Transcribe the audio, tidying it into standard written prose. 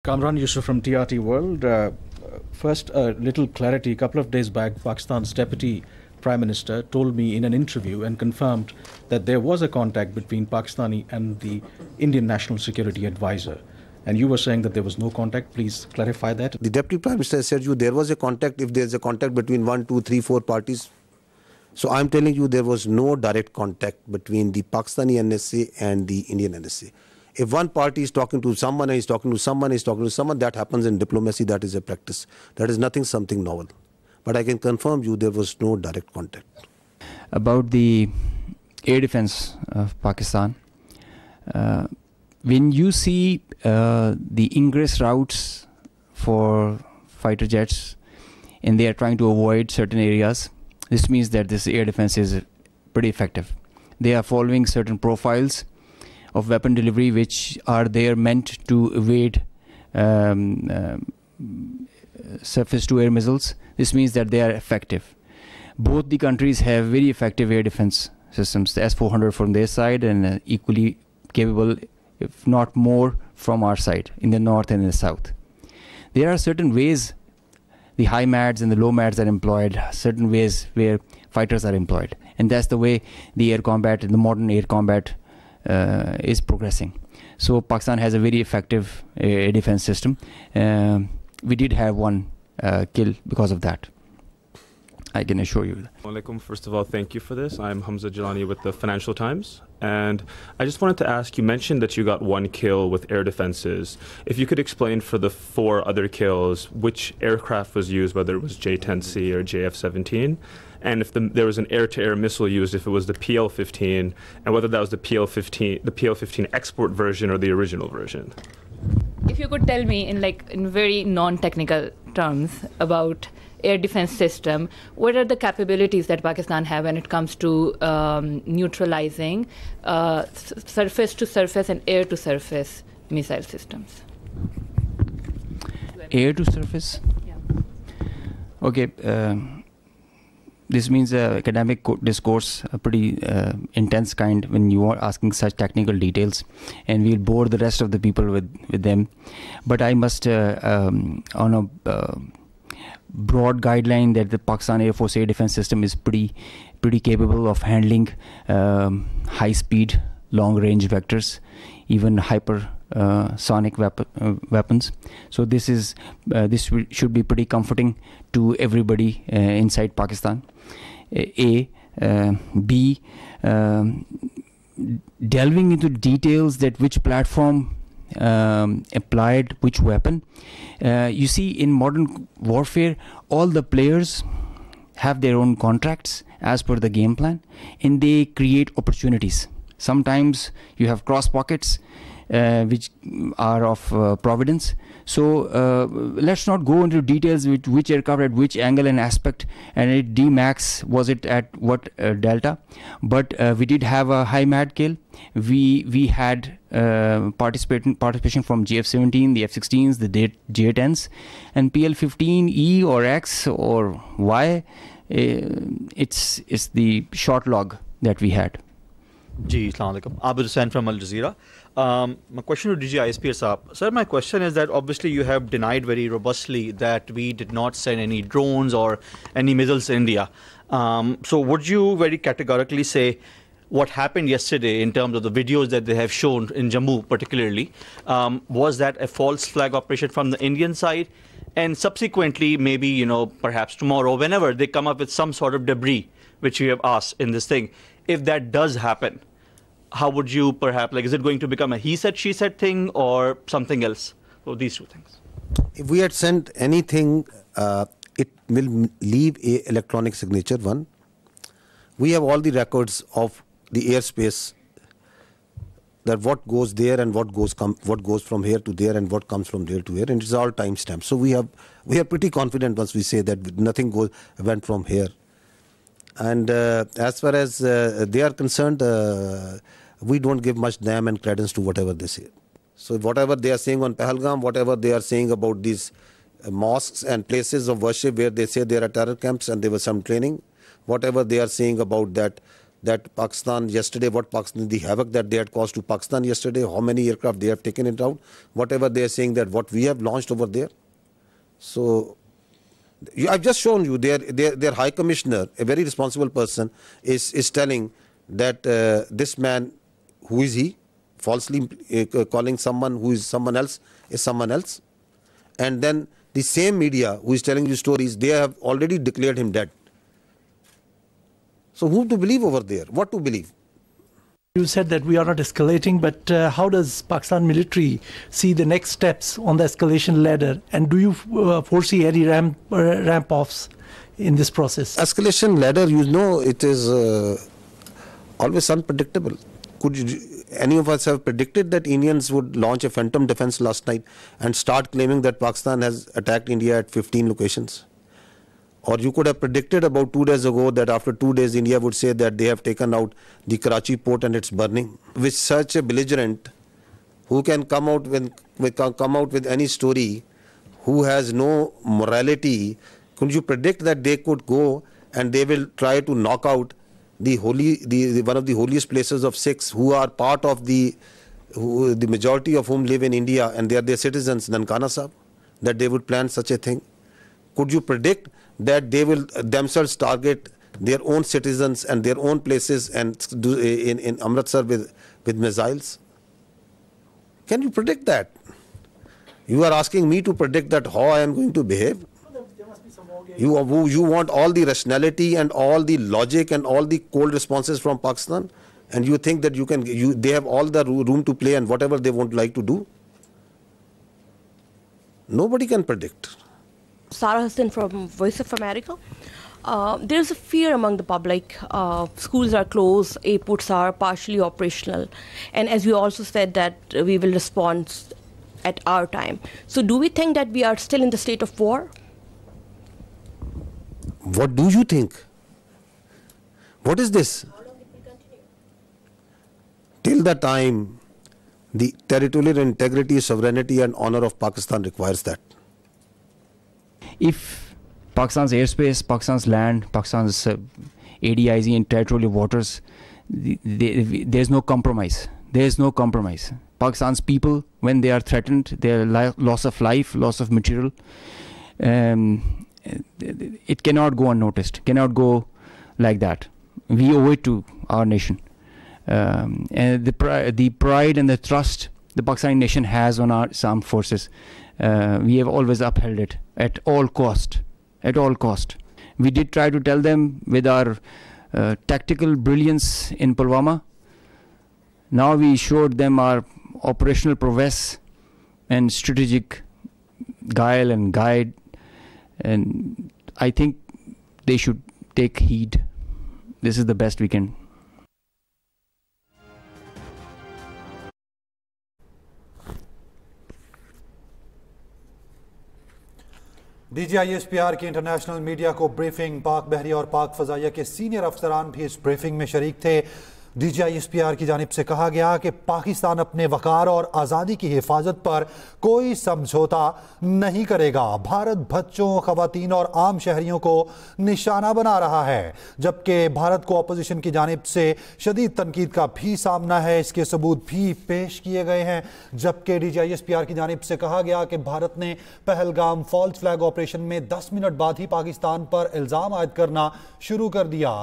Kamran Yusuf from TRT World. First, a little clarity. A couple of days back, Pakistan's Deputy Prime Minister told me in an interview and confirmed that there was a contact between Pakistani and the Indian National Security Advisor. And you were saying that there was no contact. Please clarify that. The Deputy Prime Minister said you there was a contact if there is a contact between 1, 2, 3, 4 parties. So I'm telling you there was no direct contact between the Pakistani NSA and the Indian NSA. If one party is talking to someone, and is talking to someone, is talking to someone, that happens in diplomacy, that is a practice. That is something novel. But I can confirm you there was no direct contact. About the air defense of Pakistan, when you see the ingress routes for fighter jets and they are trying to avoid certain areas, this means that this air defense is pretty effective. They are following certain profiles of weapon delivery which are there meant to evade surface-to-air missiles. This means that they are effective. Both the countries have very effective air defense systems, the S-400 from their side and equally capable, if not more, from our side, in the north and in the south. There are certain ways the high MADs and the low MADs are employed, certain ways where fighters are employed. And that's the way the air combat, the modern air combat is progressing. So Pakistan has a very effective air defense system. We did have one kill because of that. I can assure you. Assalamualaikum. First of all, thank you for this. I'm Hamza Jalani with the Financial Times. And I just wanted to ask, you mentioned that you got one kill with air defenses. If you could explain for the 4 other kills, which aircraft was used, whether it was J-10C or JF-17, and if there was an air-to-air missile used, if it was the PL-15, and whether that was the PL-15 export version or the original version. If you could tell me in very non-technical terms about air defense system, what are the capabilities that Pakistan have when it comes to neutralizing surface-to-surface and air-to-surface missile systems? Air-to-surface? Yeah. Okay. This means academic discourse, a pretty intense kind when you are asking such technical details, and we'll bore the rest of the people with them. But I must, on a broad guideline, that the Pakistan Air Force air defense system is pretty capable of handling high-speed, long-range vectors, even hypersonic weapons. So this should be pretty comforting to everybody inside Pakistan. B, delving into details that which platform applied which weapon. You see, in modern warfare, all the players have their own contracts as per the game plan, and they create opportunities. Sometimes you have cross pockets which are of providence. So let's not go into details with which aircraft at which angle and aspect, and at D-max was it at what delta. But we did have a high MAD kill. We had participation from GF-17, the F-16s, the J-10s, and PL-15E or X or Y. It's the short log that we had. Ji, Assalamualaikum. Abid Hussain from Al Jazeera. My question to DGISPR Saab. Sir, my question is that obviously you have denied very robustly that we did not send any drones or any missiles to India. So would you very categorically say what happened yesterday in terms of the videos that they have shown in Jammu particularly, was that a false flag operation from the Indian side? And subsequently, maybe, perhaps tomorrow, whenever they come up with some sort of debris, which you have asked in this thing, if that does happen, how would you perhaps, is it going to become a he said, she said thing or something else? So these two things. If we had sent anything, it will leave a electronic signature, one. We have all the records of the airspace, that what goes there and what goes from here to there and what comes from there to here, and it's all timestamped. So we are pretty confident once we say that nothing went from here. And as far as they are concerned, we don't give much damn and credence to whatever they say. So whatever they are saying on Pahalgam, whatever they are saying about these mosques and places of worship where they say there are terror camps and there was some training, whatever they are saying about that that Pakistan yesterday, the havoc that they had caused to Pakistan yesterday, how many aircraft they have taken it out, whatever they are saying that what we have launched over there. So I've just shown you their High Commissioner, a very responsible person, is telling that this man, who is he, falsely calling someone who is someone else is someone else. And then the same media who is telling you stories, they have already declared him dead. So who to believe over there? What to believe? You said that we are not escalating, but how does Pakistan military see the next steps on the escalation ladder? And do you foresee any ramp-offs in this process? Escalation ladder, you know, it is always unpredictable. Any of us have predicted that Indians would launch a phantom defense last night and start claiming that Pakistan has attacked India at 15 locations? Or you could have predicted about 2 days ago that after 2 days India would say that they have taken out the Karachi port and it's burning. With such a belligerent who can come out with any story, who has no morality, could you predict that they could go and they will try to knock out the one of the holiest places of Sikhs, who are part of the majority of whom live in India and they are their citizens, Nankana Sahib, that they would plan such a thing? Could you predict that they will themselves target their own citizens and their own places and do in Amritsar with missiles? Can you predict that? You are asking me to predict that how I am going to behave? You want all the rationality and all the logic and all the cold responses from Pakistan, and you think that they have all the room to play and whatever they would like to do? Nobody can predict. Sarah Hassan from Voice of America. There is a fear among the public. Schools are closed, airports are partially operational, and as you also said that we will respond at our time. So do we think that we are still in the state of war? What do you think? What is this? How long it will continue? Till the time the territorial integrity, sovereignty and honor of Pakistan requires that. If Pakistan's airspace, Pakistan's land, Pakistan's ADIZ and territorial waters, there's no compromise. There's no compromise. Pakistan's people, when they are threatened, their loss of life, loss of material, it cannot go unnoticed, cannot go like that. We owe it to our nation. And the pride and the trust the Pakistani nation has on our armed forces, we have always upheld it at all cost. At all cost. We did try to tell them with our tactical brilliance in Pulwama. Now we showed them our operational prowess and strategic guile and guide, and I think they should take heed. This is the best we can. DGISPR की international media को briefing, पाक बहरिया और पाक फजाइया के senior अफसरान भी इस briefing में शरीक थे। DGISPR की जानिब से कहा गया कि पाकिस्तान अपने वकार और आज़ादी की हिफाजत पर कोई समझौता नहीं करेगा। भारत बच्चों, खवातीन और आम शहरियों को निशाना बना रहा है, जबकि भारत को अपोजिशन की जानिब से शदीद तनकीद का भी सामना है। इसके सबूत भी पेश किए गए हैं। जबकि DGISPR की जानिब से कहा गया कि भारत ने पहलगाम फॉल्स फ्लैग ऑपरेशन में 10 मिनट बाद ही पाकिस्तान पर इल्ज़ाम आयद करना शुरू कर दिया।